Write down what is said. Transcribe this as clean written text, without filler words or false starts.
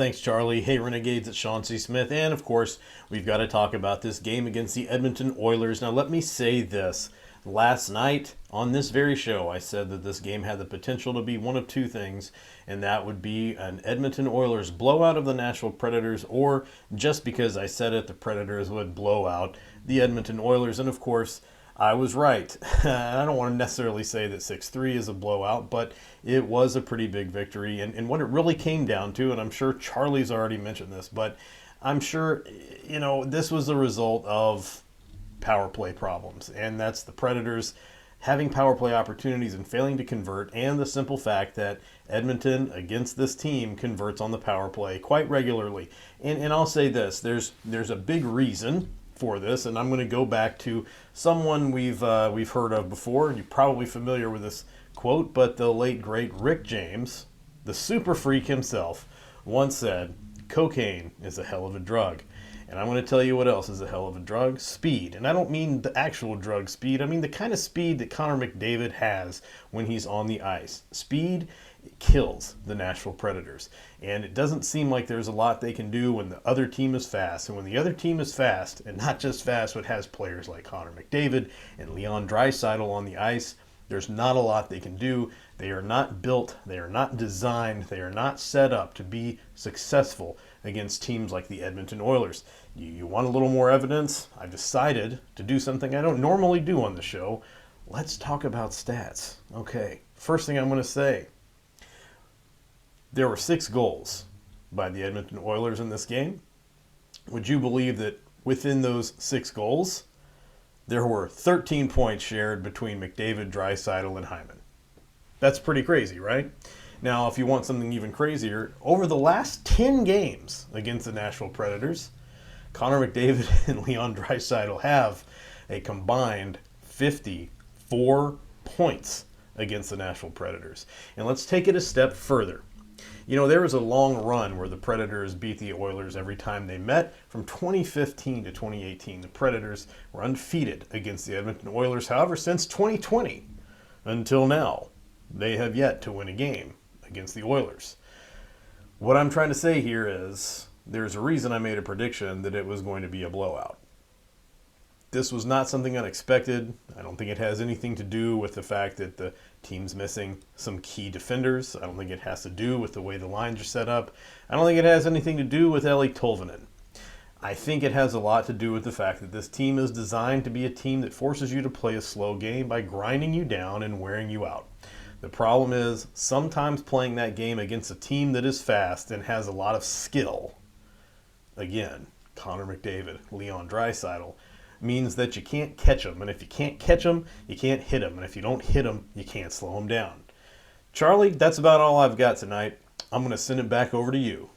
Thanks, Charlie. Hey, Renegades, it's Sean C. Smith. And of course, we've got to talk about this game against the Edmonton Oilers. Now, let me say this. Last night on this very show, I said that this game had the potential to be one of two things, and that would be an Edmonton Oilers blowout of the Nashville Predators, or just because I said it, the Predators would blow out the Edmonton Oilers. And of course, I was right. I don't want to necessarily say that 6-3 is a blowout, but it was a pretty big victory. And what it really came down to, and I'm sure Charlie's already mentioned this, but I'm sure, this was the result of power play problems. And that's the Predators having power play opportunities and failing to convert, and the simple fact that Edmonton, against this team, converts on the power play quite regularly. And I'll say this, there's a big reason for this, and I'm going to go back to someone we've heard of before. You're probably familiar with this quote, but the late great Rick James, the super freak himself, once said, "Cocaine is a hell of a drug." And I'm going to tell you what else is a hell of a drug: speed. And I don't mean the actual drug speed. I mean the kind of speed that Connor McDavid has when he's on the ice. Speed kills the Nashville Predators. And it doesn't seem like there's a lot they can do when the other team is fast. And when the other team is fast, and not just fast, but has players like Connor McDavid and Leon Draisaitl on the ice, there's not a lot they can do. They are not built, they are not designed, they are not set up to be successful against teams like the Edmonton Oilers. You want a little more evidence? I've decided to do something I don't normally do on the show. Let's talk about stats. Okay, first thing I'm going to say, there were 6 goals by the Edmonton Oilers in this game. Would you believe that within those 6 goals, there were 13 points shared between McDavid, Draisaitl, and Hyman? That's pretty crazy, right? Now, if you want something even crazier, over the last 10 games against the Nashville Predators, Connor McDavid and Leon Draisaitl have a combined 54 points against the Nashville Predators. And let's take it a step further. There was a long run where the Predators beat the Oilers every time they met. From 2015 to 2018, the Predators were undefeated against the Edmonton Oilers. However, since 2020 until now, they have yet to win a game against the Oilers. What I'm trying to say here is there's a reason I made a prediction that it was going to be a blowout. This was not something unexpected. I don't think it has anything to do with the fact that the team's missing some key defenders. I don't think it has to do with the way the lines are set up. I don't think it has anything to do with Eeli Tolvanen. I think it has a lot to do with the fact that this team is designed to be a team that forces you to play a slow game by grinding you down and wearing you out. The problem is sometimes playing that game against a team that is fast and has a lot of skill, again, Connor McDavid, Leon Draisaitl, means that you can't catch them. And if you can't catch them, you can't hit them. And if you don't hit them, you can't slow them down. Charlie, that's about all I've got tonight. I'm going to send it back over to you.